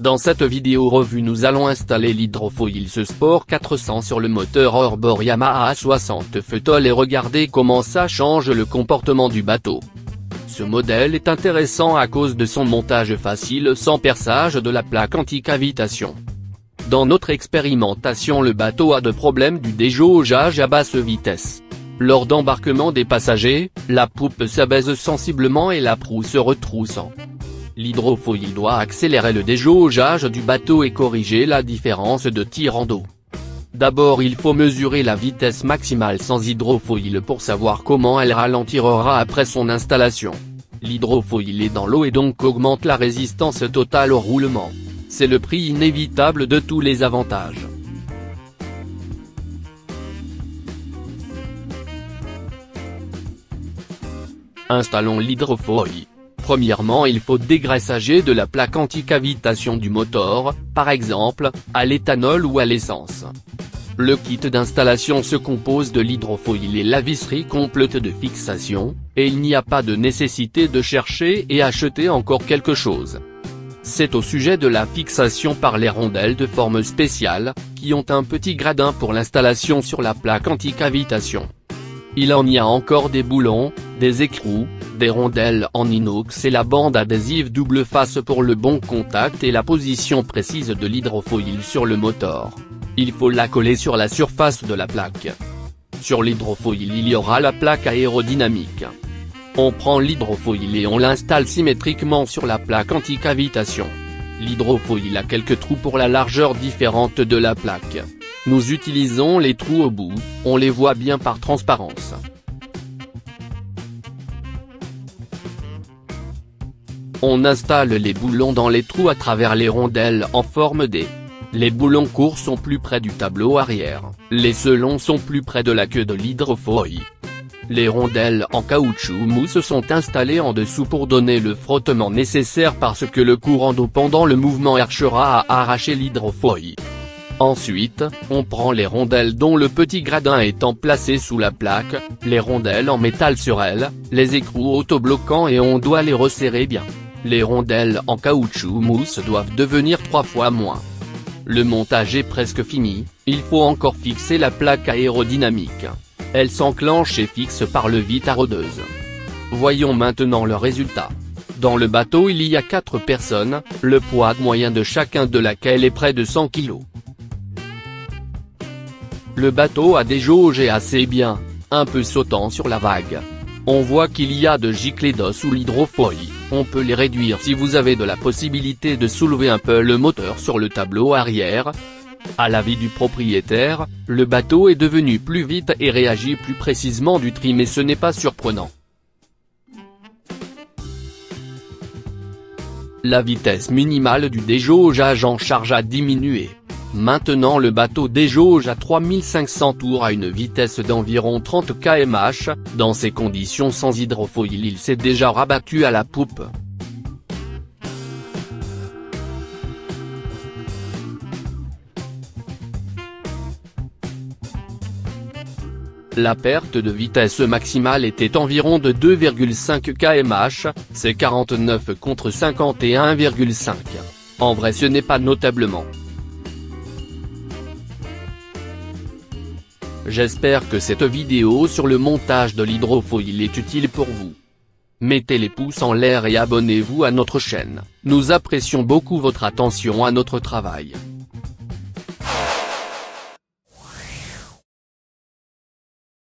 Dans cette vidéo revue nous allons installer l'Hydrofoil Sport 400 sur le moteur hors-bord Yamaha 60 Feutol et regarder comment ça change le comportement du bateau. Ce modèle est intéressant à cause de son montage facile sans perçage de la plaque anti-cavitation. Dans notre expérimentation le bateau a de problèmes du déjaugeage à basse vitesse. Lors d'embarquement des passagers, la poupe s'abaisse sensiblement et la proue se retroussant. L'Hydrofoil doit accélérer le déjaugeage du bateau et corriger la différence de tir en dos. D'abord il faut mesurer la vitesse maximale sans Hydrofoil pour savoir comment elle ralentira après son installation. L'Hydrofoil est dans l'eau et donc augmente la résistance totale au roulement. C'est le prix inévitable de tous les avantages. Installons l'Hydrofoil. Premièrement il faut dégraissager de la plaque anti-cavitation du moteur, par exemple, à l'éthanol ou à l'essence. Le kit d'installation se compose de l'Hydrofoil et la visserie complète de fixation, et il n'y a pas de nécessité de chercher et acheter encore quelque chose. C'est au sujet de la fixation par les rondelles de forme spéciale, qui ont un petit gradin pour l'installation sur la plaque anti-cavitation. Il en y a encore des boulons, des écrous, des rondelles en inox et la bande adhésive double face pour le bon contact et la position précise de l'Hydrofoil sur le moteur. Il faut la coller sur la surface de la plaque. Sur l'Hydrofoil il y aura la plaque aérodynamique. On prend l'Hydrofoil et on l'installe symétriquement sur la plaque anti-cavitation. L'Hydrofoil a quelques trous pour la largeur différente de la plaque. Nous utilisons les trous au bout, on les voit bien par transparence. On installe les boulons dans les trous à travers les rondelles en forme D. Les boulons courts sont plus près du tableau arrière, les selons sont plus près de la queue de l'Hydrofoil. Les rondelles en caoutchouc mousse sont installées en dessous pour donner le frottement nécessaire parce que le courant d'eau pendant le mouvement cherchera à arracher l'Hydrofoil. Ensuite, on prend les rondelles dont le petit gradin étant placé sous la plaque, les rondelles en métal sur elles, les écrous autobloquants et on doit les resserrer bien. Les rondelles en caoutchouc mousse doivent devenir 3 fois moins. Le montage est presque fini, il faut encore fixer la plaque aérodynamique. Elle s'enclenche et fixe par le vis taraudeuses. Voyons maintenant le résultat. Dans le bateau il y a 4 personnes, le poids moyen de chacun de laquelle est près de 100 kg. Le bateau a déjaugé assez bien, un peu sautant sur la vague. On voit qu'il y a de giclées d'eau sous l'Hydrofoil, on peut les réduire si vous avez de la possibilité de soulever un peu le moteur sur le tableau arrière. À l'avis du propriétaire, le bateau est devenu plus vite et réagit plus précisément du tri mais ce n'est pas surprenant. La vitesse minimale du déjaugeage en charge a diminué. Maintenant le bateau déjauge à 3500 tours à une vitesse d'environ 30 km/h, dans ces conditions sans Hydrofoil il s'est déjà rabattu à la poupe. La perte de vitesse maximale était environ de 2,5 km/h, c'est 49 contre 51,5. En vrai ce n'est pas notablement. J'espère que cette vidéo sur le montage de l'Hydrofoil est utile pour vous. Mettez les pouces en l'air et abonnez-vous à notre chaîne, nous apprécions beaucoup votre attention à notre travail.